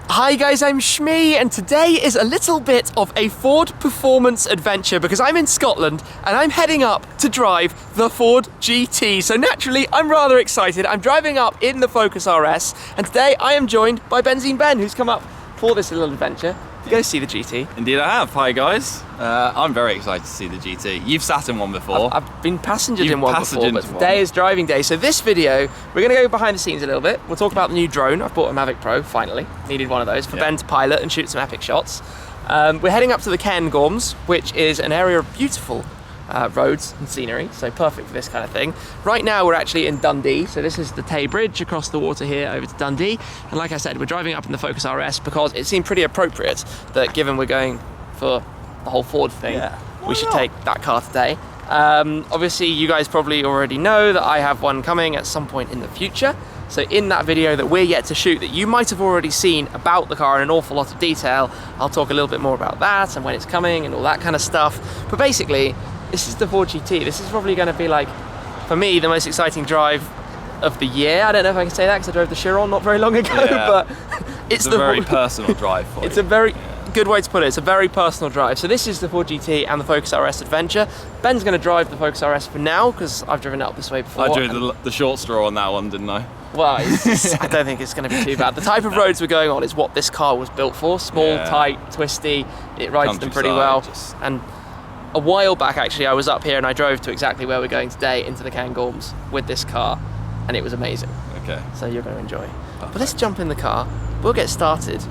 Hi guys, I'm Shmee, and today is a little bit of a Ford performance adventure because I'm in Scotland and I'm heading up to drive the Ford GT. So naturally, I'm rather excited. I'm driving up in the Focus RS, and today I am joined by Benzene Ben, who's come up for this little adventure to go see the GT. Indeed I have. Hi guys. I'm very excited to see the GT. You've sat in one before. I've been passengered in one before, but today is driving day. So this video, we're going to go behind the scenes a little bit. We'll talk about the new drone. I've bought a Mavic Pro, finally. Needed one of those for Ben to pilot and shoot some epic shots. We're heading up to the Cairngorms, which is an area of beautiful roads and scenery, so perfect for this kind of thing. Right now we're actually in Dundee, so this is the Tay Bridge across the water here over to Dundee, and like I said, we're driving up in the Focus RS because it seemed pretty appropriate that given we're going for the whole Ford thing, we should take that car today. Obviously you guys probably already know that I have one coming at some point in the future, so in that video that we're yet to shoot that you might have already seen about the car in an awful lot of detail, I'll talk a little bit more about that and when it's coming and all that kind of stuff. But basically, this is the Ford GT. This is probably going to be, like, for me, the most exciting drive of the year. I don't know if I can say that because I drove the Chiron not very long ago, but it's a very personal drive for you. It's a very good way to put it. It's a very personal drive. So this is the Ford GT and the Focus RS Adventure. Ben's going to drive the Focus RS for now because I've driven it up this way before. I drew the short straw on that one, didn't I? Well, I don't think it's going to be too bad. The type of roads we're going on is what this car was built for. Small, tight, twisty. It rides them pretty well. And a while back, actually, I was up here and I drove to exactly where we're going today, into the Cairngorms with this car, and it was amazing. Okay. So you're going to enjoy. But let's jump in the car. We'll get started,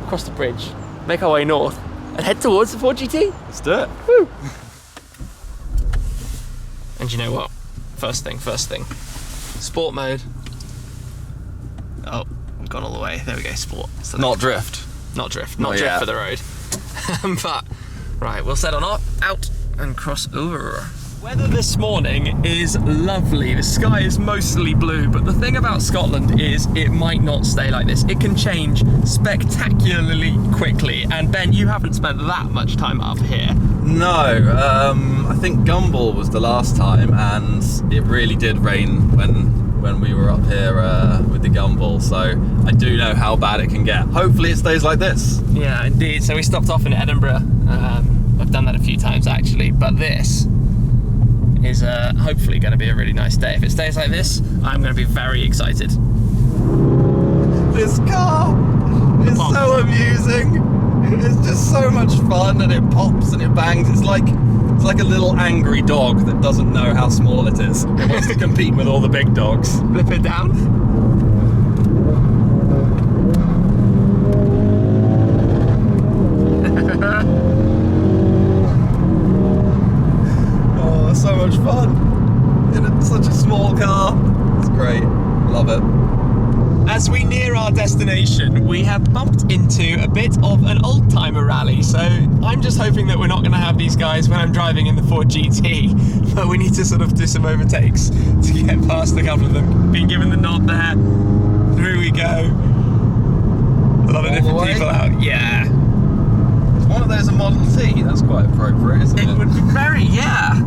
across the bridge, make our way north, and head towards the Ford GT. Let's do it. Woo! And you know what? First thing. Sport mode. Oh, we've gone all the way. There we go, sport. So not drift. Not drift for the road. But right, we'll set on out and cross over. Weather this morning is lovely. The sky is mostly blue, but the thing about Scotland is it might not stay like this. It can change spectacularly quickly. And Ben, you haven't spent that much time up here. No, I think Gumball was the last time, and it really did rain when we were up here with the Gumball, so I do know how bad it can get. Hopefully it stays like this. Yeah, indeed. So we stopped off in Edinburgh. I've done that a few times actually, but this is hopefully going to be a really nice day. If it stays like this, I'm going to be very excited. This car is so amusing. It's just so much fun, and it pops and it bangs. It's like a little angry dog that doesn't know how small it is. It wants to compete with all the big dogs. Flip it down. Oh, so much fun. In such a small car. It's great. Love it. As we near our destination, we have bumped into a bit of an old-timer rally, so I'm just hoping that we're not going to have these guys when I'm driving in the Ford GT, but we need to sort of do some overtakes to get past a couple of them. Being given the nod there, through we go. A lot of different people out, yeah. Is one of those a Model T? That's quite appropriate, isn't it? It would be very, yeah.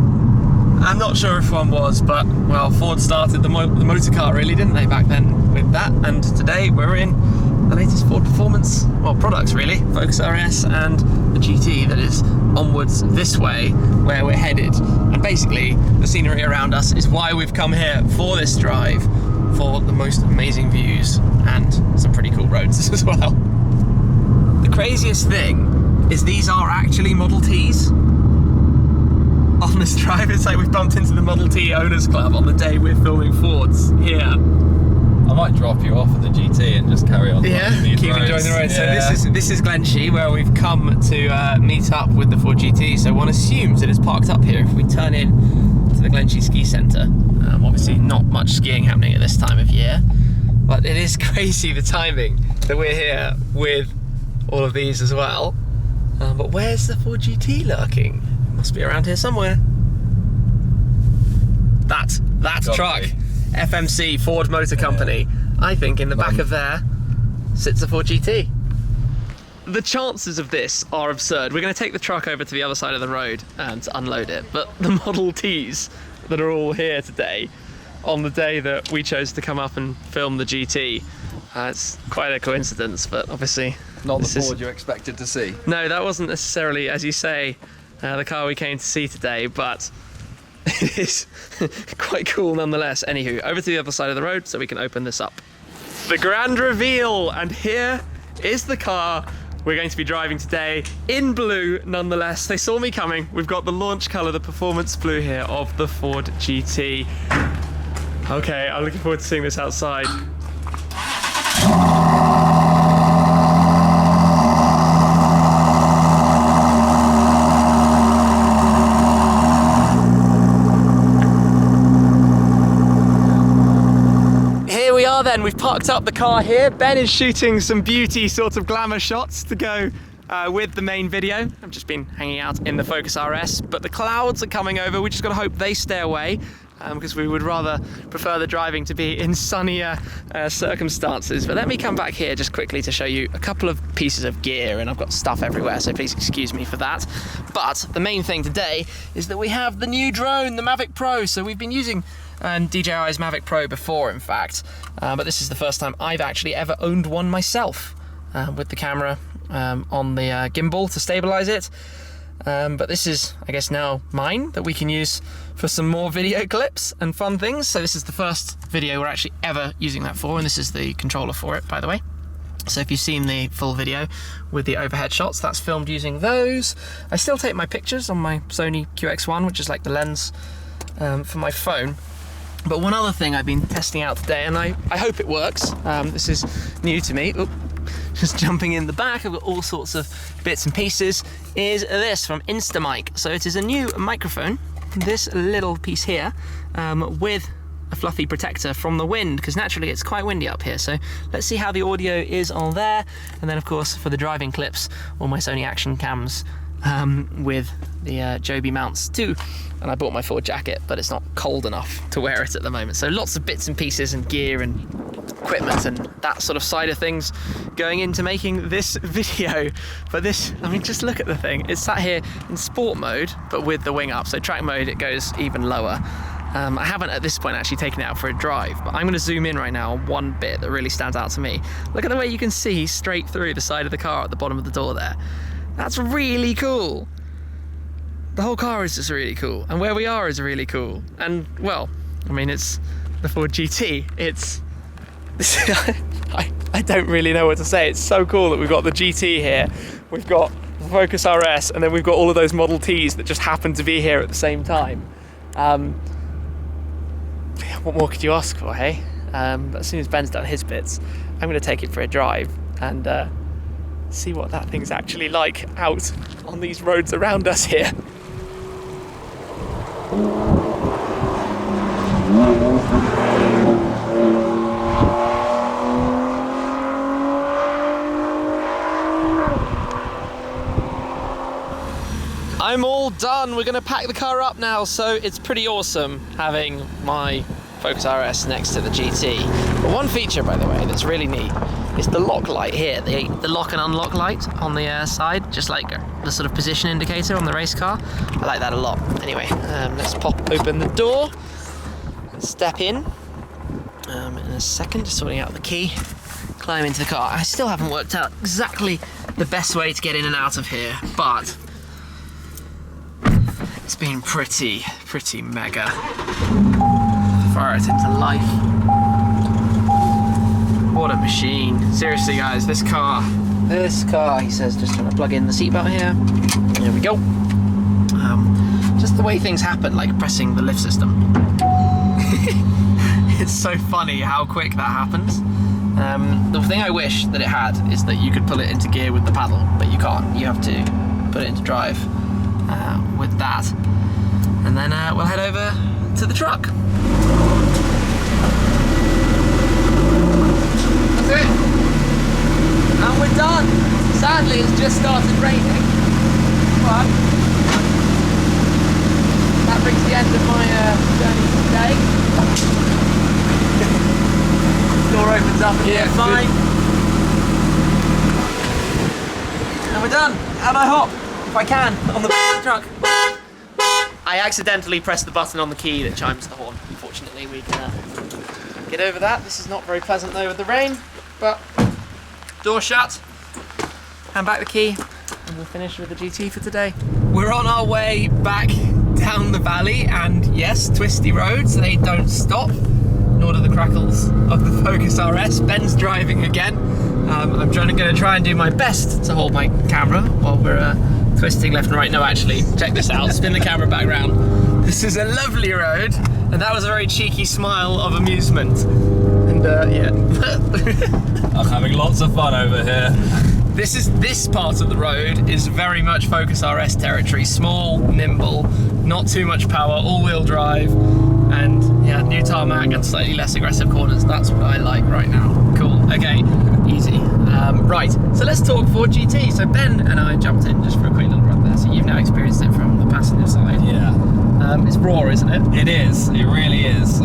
I'm not sure if one was, but, well, Ford started the motor car really, didn't they, back then with that, and today we're in the latest Ford performance, well, products really, Focus RS and the GT that is onwards this way, where we're headed. And basically, the scenery around us is why we've come here for this drive, for the most amazing views and some pretty cool roads as well. The craziest thing is these are actually Model Ts. On this drive, it's like we've bumped into the Model T Owners Club on the day we're filming Fords here. I might drop you off at the GT and just carry on. Yeah, keep enjoying the road. Yeah. So this is Glenshee, where we've come to meet up with the Ford GT. So one assumes it is parked up here if we turn in to the Glenshee Ski Centre. Obviously not much skiing happening at this time of year, but it is crazy the timing that we're here with all of these as well. But where's the Ford GT lurking? Must be around here somewhere. That truck, FMC, Ford Motor Company. I think in the back of there sits a Ford GT. The chances of this are absurd. We're going to take the truck over to the other side of the road and unload it, but the Model Ts that are all here today, on the day that we chose to come up and film the GT. It's quite a coincidence, but obviously... Not the Ford you expected to see. No, that wasn't necessarily, as you say, the car we came to see today, but it is quite cool nonetheless. Anywho, over to the other side of the road so we can open this up. The grand reveal, and here is the car we're going to be driving today, in blue nonetheless. They saw me coming. We've got the launch colour, the performance blue here of the Ford GT. Okay, I'm looking forward to seeing this outside. Then we've parked up the car here. Ben is shooting some beauty sort of glamour shots to go with the main video. I've just been hanging out in the Focus RS, but the clouds are coming over. We just got to hope they stay away because we would rather prefer the driving to be in sunnier circumstances. But let me come back here just quickly to show you a couple of pieces of gear, and I've got stuff everywhere, so please excuse me for that. But the main thing today is that we have the new drone, the Mavic Pro. So we've been using DJI's Mavic Pro before, in fact, but this is the first time I've actually ever owned one myself, with the camera on the gimbal to stabilize it. But this is, I guess, now mine that we can use for some more video clips and fun things. So this is the first video we're actually ever using that for, and this is the controller for it, by the way. So if you've seen the full video with the overhead shots, that's filmed using those. I still take my pictures on my Sony QX1, which is like the lens for my phone. But one other thing I've been testing out today, and I hope it works, this is new to me, just jumping in the back, I've got all sorts of bits and pieces, is this from Instamic. So it is a new microphone, this little piece here, with a fluffy protector from the wind, because naturally it's quite windy up here. So let's see how the audio is on there, and then of course for the driving clips, all my Sony action cams with the Joby mounts too. And I bought my Ford jacket, but it's not cold enough to wear it at the moment. So lots of bits and pieces and gear and equipment and that sort of side of things going into making this video. But this, I mean, just look at the thing. It's sat here in sport mode, but with the wing up. So track mode, it goes even lower. I haven't at this point actually taken it out for a drive, but I'm going to zoom in right now on one bit that really stands out to me. Look at the way you can see straight through the side of the car at the bottom of the door there. That's really cool. The whole car is just really cool, and where we are is really cool. And well, I mean, it's the Ford GT. It's I don't really know what to say. It's so cool that we've got the GT here, we've got the Focus RS, and then we've got all of those Model Ts that just happen to be here at the same time. What more could you ask for, hey? But as soon as Ben's done his bits, I'm going to take it for a drive and see what that thing's actually like out on these roads around us here. I'm all done. We're going to pack the car up now, so it's pretty awesome having my Focus RS next to the GT. But one feature, by the way, that's really neat is the lock light here, the lock and unlock light on the side, just like the sort of position indicator on the race car. I like that a lot. Anyway, let's pop open the door and step in in a second, just sorting out the key, climb into the car. I still haven't worked out exactly the best way to get in and out of here, but it's been pretty mega. Fire it into life. What a machine. Seriously guys, this car, he says, just gonna plug in the seatbelt here. There we go. Just the way things happen, like pressing the lift system. It's so funny how quick that happens. The thing I wish that it had is that you could pull it into gear with the paddle, but you can't. You have to put it into drive with that. And then we'll head over to the truck. That's it. And we're done. Sadly, it's just started raining, but that brings the end of my journey today. Door opens up and we're fine. And we're done. How do I hop? If I can, on the back of the truck. I accidentally pressed the button on the key that chimes the horn. Fortunately, we can get over that. This is not very pleasant though with the rain, but door shut, hand back the key, and we'll finish with the GT for today. We're on our way back down the valley, and yes, twisty roads, they don't stop, nor do the crackles of the Focus RS. Ben's driving again. I'm gonna try and do my best to hold my camera while we're twisting left and right. No, actually, check this out. Spin the camera back round. This is a lovely road, and that was a very cheeky smile of amusement. And yeah. I'm having lots of fun over here. This part of the road is very much Focus RS territory. Small, nimble, not too much power, all-wheel drive, and yeah, new tarmac and slightly less aggressive corners. That's what I like right now. Cool. Okay, easy. Right, so let's talk Ford GT. So Ben and I jumped in just for a quick little run there. So you've now experienced it from the passenger side. Yeah. It's raw, isn't it? It is. It really is.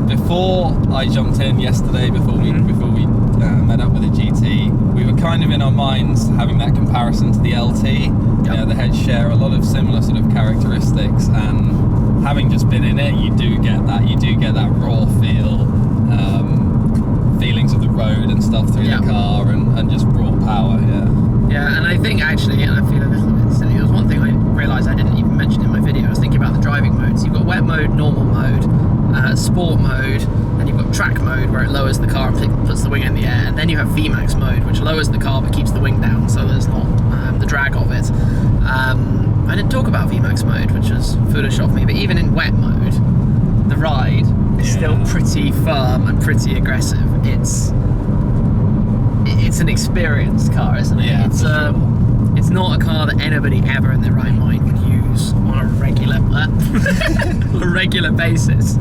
Before I jumped in yesterday, before we met up with the GT, we were kind of in our minds having that comparison to the LT. Yep. You know, the heads share a lot of similar sort of characteristics, and having just been in it, you do get that raw feel, feelings of the road and stuff through the car, and just raw power. Yeah, and I think actually, and I feel a little bit silly, there was one thing I realised I didn't even mention in my video. I was thinking about the driving modes. You've got wet mode, normal mode, sport mode, and you've got track mode where it lowers the car and puts the wing in the air, and then you have VMAX mode, which lowers the car but keeps the wing down, so there's not the drag of it. I didn't talk about VMAX mode, which was foolish of me, but even in wet mode, the ride is still pretty firm and pretty aggressive. It's an experienced car, isn't it? Yeah, it's not a car that anybody ever in their right mind would use on a regular basis.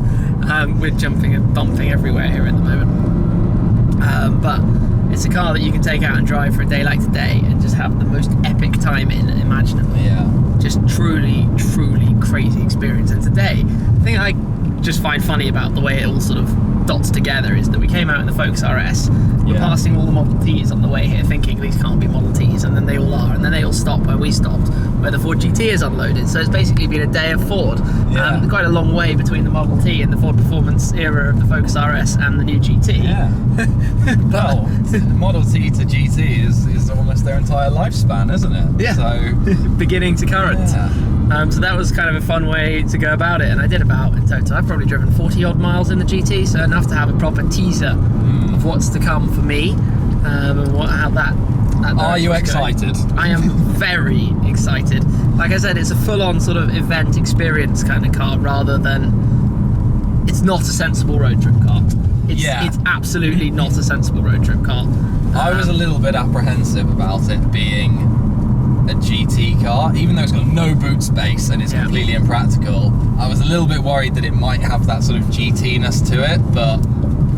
We're jumping and bumping everywhere here at the moment. But it's a car that you can take out and drive for a day like today and just have the most epic time in it imaginable. Yeah. Just truly, truly crazy experience. And today, the thing I just find funny about the way it all sort of dots together is that we came out in the Focus RS, we're passing all the Model Ts on the way here thinking these can't be Model Ts, and then they all are, and then they all stop where we stopped, where the Ford GT is unloaded. So it's basically been a day of Ford. Quite a long way between the Model T and the Ford Performance era of the Focus RS and the new GT. Yeah. Well, Model T to GT is almost their entire lifespan, isn't it? Yeah. So beginning to current. Yeah. So that was kind of a fun way to go about it, and I did about, in total, I've probably driven 40 odd miles in the GT, so enough to have a proper teaser of what's to come for me, and how that Are you excited? I am very excited. Like I said, it's a full-on sort of event experience kind of car, rather than, it's not a sensible road trip car. It's absolutely not a sensible road trip car. I was a little bit apprehensive about it being a GT car, even though it's got no boot space and it's completely impractical. I was a little bit worried that it might have that sort of GT-ness to it, but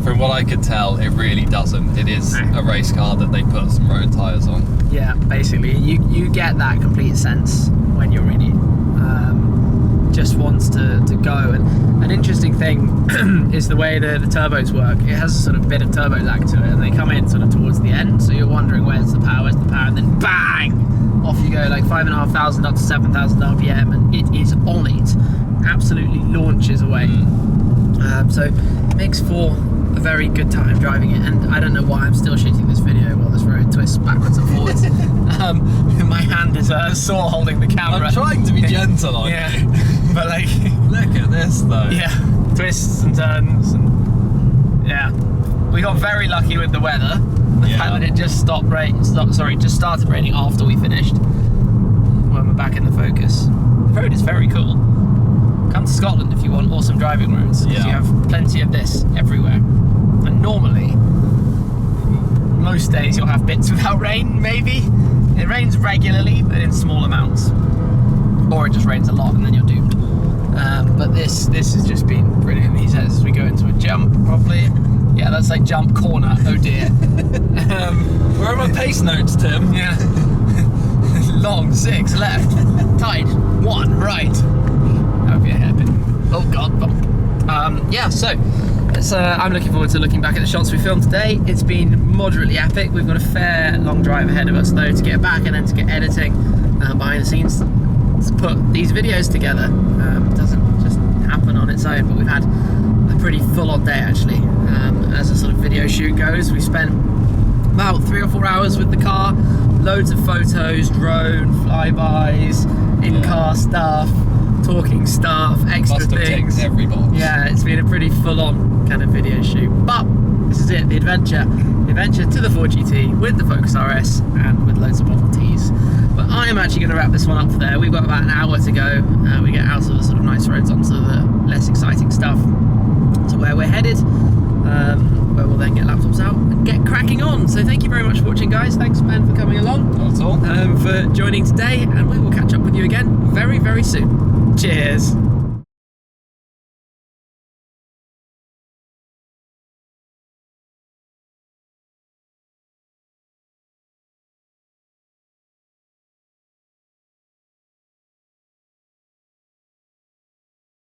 from what I could tell, it really doesn't. It is a race car that they put some road tyres on. Yeah, basically, you get that complete sense when you're in it. Just wants to go. And an interesting thing is the way the turbos work. It has a sort of bit of turbo lag to it, and they come in sort of towards the end, so you're wondering where's the power, and then bang! Off you go, like 5,500 up to 7,000 RPM, and it is on it. Absolutely launches away. So it makes for a very good time driving it, and I don't know why I'm still shooting this video while this road twists backwards and forwards. My hand is sore holding the camera. I'm trying to be gentle on you. But like, look at this though. Yeah, twists and turns, and yeah, we got very lucky with the weather. The fact that it just started raining after we finished, when we're back in the Focus. The road is very cool. Come to Scotland if you want awesome driving roads, because you have plenty of this everywhere. And normally, most days you'll have bits without rain, maybe. It rains regularly, but in small amounts. Or it just rains a lot and then you're doomed. But this has just been brilliant. He says as we go into a jump, probably. Yeah, that's like jump corner, oh dear. Where are my pace notes, Tim? Yeah. Long, 6, left, tight, 1, right. That would be a hairpin. Oh god, bump. Yeah, so I'm looking forward to looking back at the shots we filmed today. It's been moderately epic. We've got a fair long drive ahead of us though to get back and then to get editing behind the scenes to put these videos together. It doesn't just happen on its own, but we've had pretty full-on day actually. As a sort of video shoot goes, we spent about 3 or 4 hours with the car, loads of photos, drone, flybys, in-car stuff, talking stuff, extra Must have things. ticked every box. Yeah, it's been a pretty full-on kind of video shoot. But this is it, the adventure to the 4GT with the Focus RS and with loads of Model Ts. But I am actually going to wrap this one up there. We've got about an hour to go. We get out of the sort of nice roads onto the less exciting stuff to where we're headed, where we'll then get laptops out and get cracking on. So thank you very much for watching, guys. Thanks, Ben, for coming along. Not at all. For joining today, and we will catch up with you again very, very soon. Cheers.